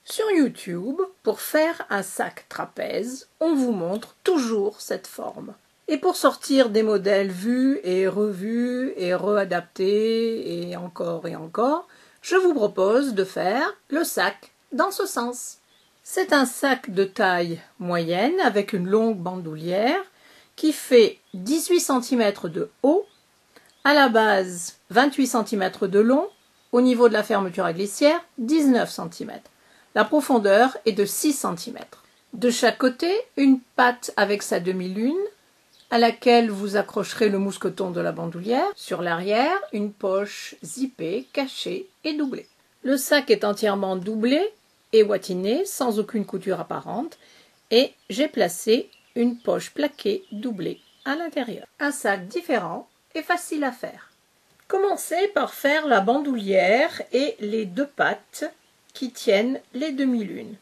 Sur YouTube, pour faire un sac trapèze, on vous montre toujours cette forme. Et pour sortir des modèles vus et réadaptés et encore, je vous propose de faire le sac dans ce sens. C'est un sac de taille moyenne avec une longue bandoulière qui fait 18 cm de haut, à la base 28 cm de long, au niveau de la fermeture à glissière 19 cm. La profondeur est de 6 cm. De chaque côté, une patte avec sa demi-lune à laquelle vous accrocherez le mousqueton de la bandoulière. Sur l'arrière, une poche zippée, cachée et doublée. Le sac est entièrement doublé et boîtiné, sans aucune couture apparente, et j'ai placé une poche plaquée doublée à l'intérieur. Un sac différent et facile à faire. Commencez par faire la bandoulière et les deux pattes qui tiennent les demi-lunes.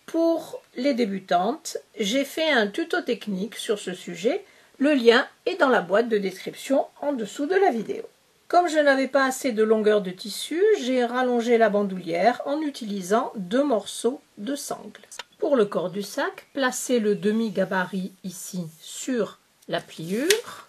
Pour les débutantes, j'ai fait un tuto technique sur ce sujet. Le lien est dans la boîte de description en dessous de la vidéo. Comme je n'avais pas assez de longueur de tissu, j'ai rallongé la bandoulière en utilisant 2 morceaux de sangle. Pour le corps du sac, placez le demi-gabarit ici sur la pliure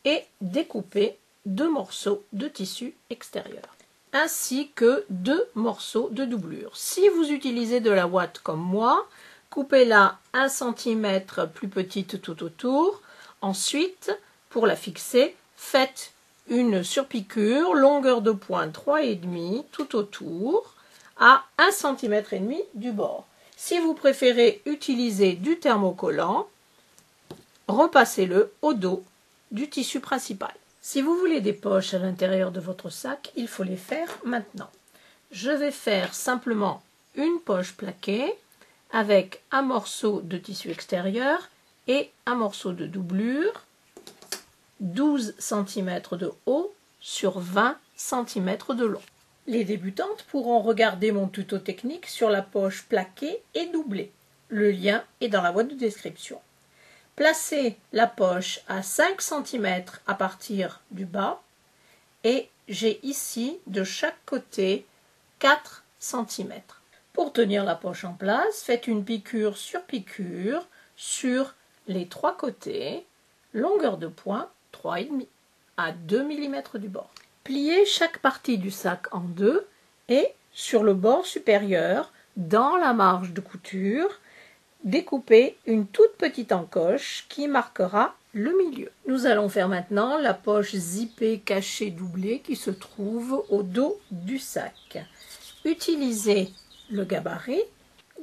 et découpez 2 morceaux de tissu extérieur, ainsi que 2 morceaux de doublure. Si vous utilisez de la ouate comme moi, coupez-la 1 cm plus petite tout autour. Ensuite, pour la fixer, faites une surpiqûre, longueur de pointe 3,5 tout autour, à 1,5 cm du bord. Si vous préférez utiliser du thermocollant, repassez-le au dos du tissu principal. Si vous voulez des poches à l'intérieur de votre sac, il faut les faire maintenant. Je vais faire simplement une poche plaquée avec un morceau de tissu extérieur et un morceau de doublure, 12 cm de haut sur 20 cm de long. Les débutantes pourront regarder mon tuto technique sur la poche plaquée et doublée. Le lien est dans la boîte de description. Placez la poche à 5 cm à partir du bas et j'ai ici de chaque côté 4 cm. Pour tenir la poche en place, faites une piqûre sur piqûre sur les 3 côtés, longueur de point 3,5 à 2 mm du bord. Pliez chaque partie du sac en deux et sur le bord supérieur, dans la marge de couture, découpez une toute petite encoche qui marquera le milieu. Nous allons faire maintenant la poche zippée cachée doublée qui se trouve au dos du sac. Utilisez le gabarit,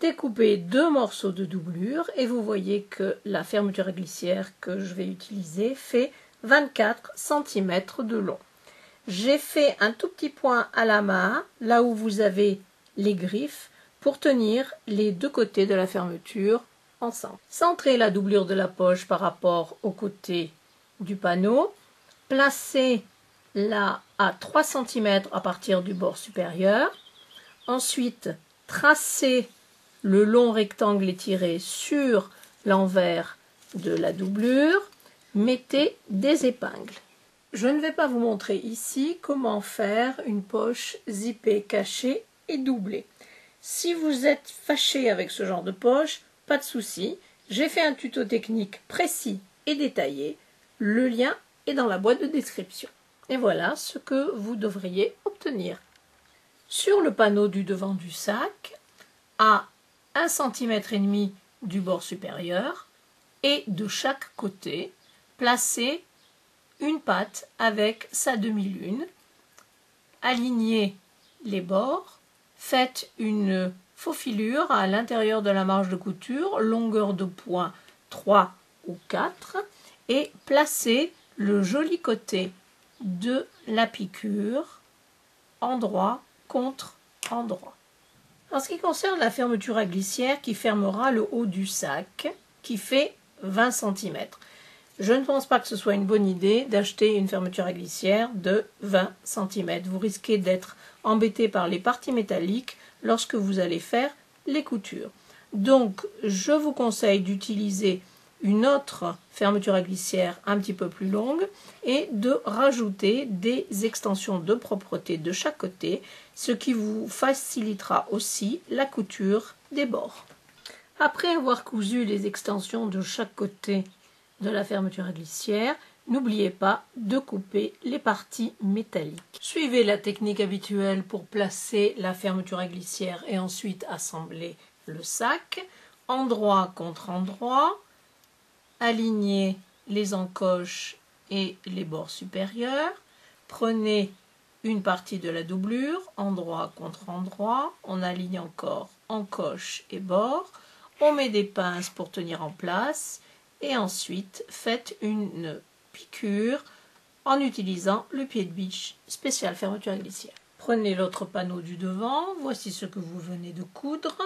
découpez 2 morceaux de doublure et vous voyez que la fermeture à glissière que je vais utiliser fait 24 cm de long. J'ai fait un tout petit point à la main, là où vous avez les griffes, pour tenir les deux côtés de la fermeture ensemble. Centrez la doublure de la poche par rapport au côté du panneau. Placez-la à 3 cm à partir du bord supérieur. Ensuite, tracez le long rectangle étiré sur l'envers de la doublure. Mettez des épingles. Je ne vais pas vous montrer ici comment faire une poche zippée cachée et doublée. Si vous êtes fâché avec ce genre de poche, pas de souci. J'ai fait un tuto technique précis et détaillé. Le lien est dans la boîte de description. Et voilà ce que vous devriez obtenir. Sur le panneau du devant du sac, à 1,5 cm du bord supérieur et de chaque côté, placez une patte avec sa demi-lune. Alignez les bords. Faites une faufilure à l'intérieur de la marge de couture, longueur de point 3 ou 4, et placez le joli côté de la piqûre endroit contre endroit. En ce qui concerne la fermeture à glissière qui fermera le haut du sac, qui fait 20 cm, je ne pense pas que ce soit une bonne idée d'acheter une fermeture à glissière de 20 cm. Vous risquez d'être embêté par les parties métalliques lorsque vous allez faire les coutures. Donc, je vous conseille d'utiliser une autre fermeture à glissière un petit peu plus longue et de rajouter des extensions de propreté de chaque côté, ce qui vous facilitera aussi la couture des bords. Après avoir cousu les extensions de chaque côté de la fermeture à glissière, n'oubliez pas de couper les parties métalliques. Suivez la technique habituelle pour placer la fermeture à glissière et ensuite assembler le sac. Endroit contre endroit, alignez les encoches et les bords supérieurs. Prenez une partie de la doublure, endroit contre endroit. On aligne encore encoche et bord. On met des pinces pour tenir en place. Et ensuite, faites une piqûre en utilisant le pied de biche spécial fermeture à glissière. Prenez l'autre panneau du devant. Voici ce que vous venez de coudre.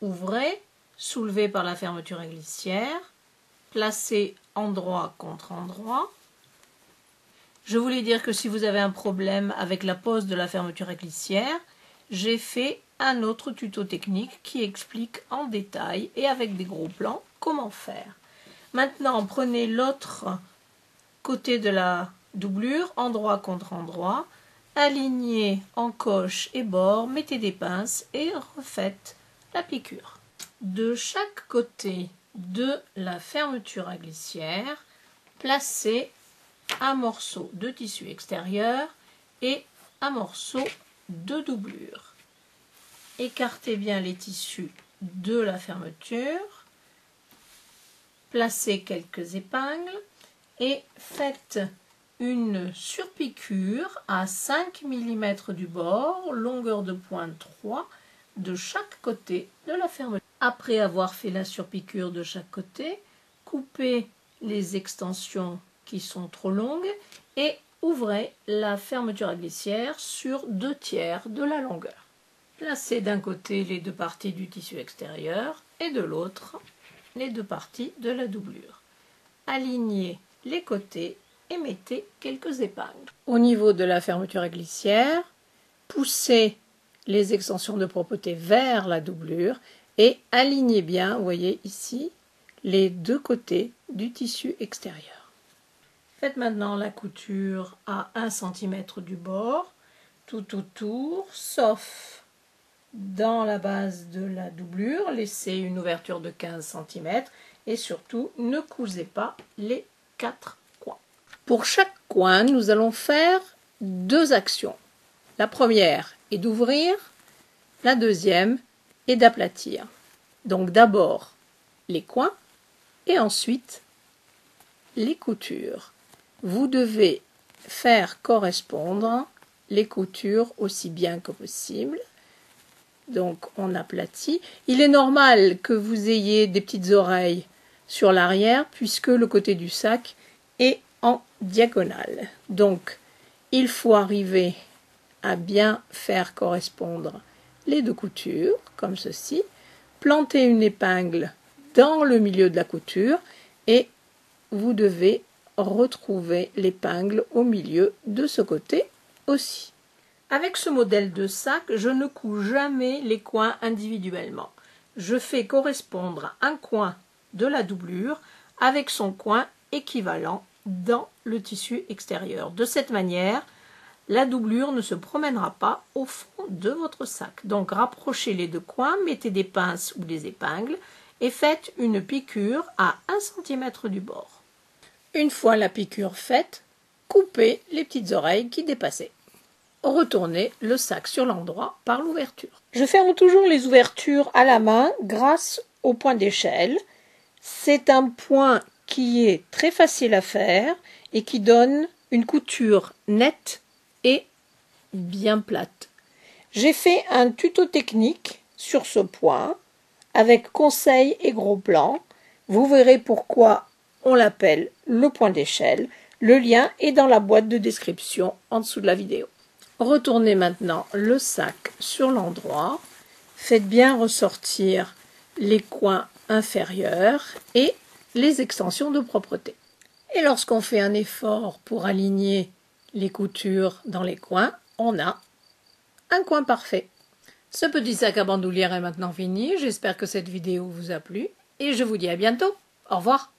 Ouvrez. Soulevez par la fermeture à glissière, placez endroit contre endroit. Je voulais dire que si vous avez un problème avec la pose de la fermeture à glissière, j'ai fait un autre tuto technique qui explique en détail et avec des gros plans comment faire. Maintenant, prenez l'autre côté de la doublure, endroit contre endroit, alignez encoche et bord, mettez des pinces et refaites la piqûre. De chaque côté de la fermeture à glissière, placez un morceau de tissu extérieur et un morceau de doublure. Écartez bien les tissus de la fermeture, placez quelques épingles et faites une surpiqûre à 5 mm du bord, longueur de pointe 3 de chaque côté de la fermeture. Après avoir fait la surpiqûre de chaque côté, coupez les extensions qui sont trop longues et ouvrez la fermeture à glissière sur 2/3 de la longueur. Placez d'un côté les deux parties du tissu extérieur et de l'autre les deux parties de la doublure. Alignez les côtés et mettez quelques épingles. Au niveau de la fermeture à glissière, poussez les extensions de propreté vers la doublure et alignez bien, vous voyez ici, les deux côtés du tissu extérieur. Faites maintenant la couture à 1 cm du bord, tout autour, sauf dans la base de la doublure. Laissez une ouverture de 15 cm et surtout ne cousez pas les 4 coins. Pour chaque coin, nous allons faire 2 actions. La première est d'ouvrir, la deuxième est d'aplatir. Donc d'abord les coins et ensuite les coutures. Vous devez faire correspondre les coutures aussi bien que possible. Donc on aplatit. Il est normal que vous ayez des petites oreilles sur l'arrière puisque le côté du sac est en diagonale. Donc il faut arriver à bien faire correspondre les deux coutures, comme ceci. Plantez une épingle dans le milieu de la couture et vous devez retrouver l'épingle au milieu de ce côté aussi. Avec ce modèle de sac, je ne couds jamais les coins individuellement. Je fais correspondre un coin de la doublure avec son coin équivalent dans le tissu extérieur. De cette manière, la doublure ne se promènera pas au fond de votre sac. Donc rapprochez les deux coins, mettez des pinces ou des épingles et faites une piqûre à 1 cm du bord. Une fois la piqûre faite, coupez les petites oreilles qui dépassaient. Retournez le sac sur l'endroit par l'ouverture. Je ferme toujours les ouvertures à la main grâce au point d'échelle. C'est un point qui est très facile à faire et qui donne une couture nette et bien plate. J'ai fait un tuto technique sur ce point avec conseils et gros plans. Vous verrez pourquoi on l'appelle le point d'échelle. Le lien est dans la boîte de description en dessous de la vidéo. Retournez maintenant le sac sur l'endroit. Faites bien ressortir les coins inférieurs et les extensions de propreté. Et lorsqu'on fait un effort pour aligner les coutures dans les coins, on a un coin parfait. Ce petit sac à bandoulière est maintenant fini. J'espère que cette vidéo vous a plu et je vous dis à bientôt. Au revoir.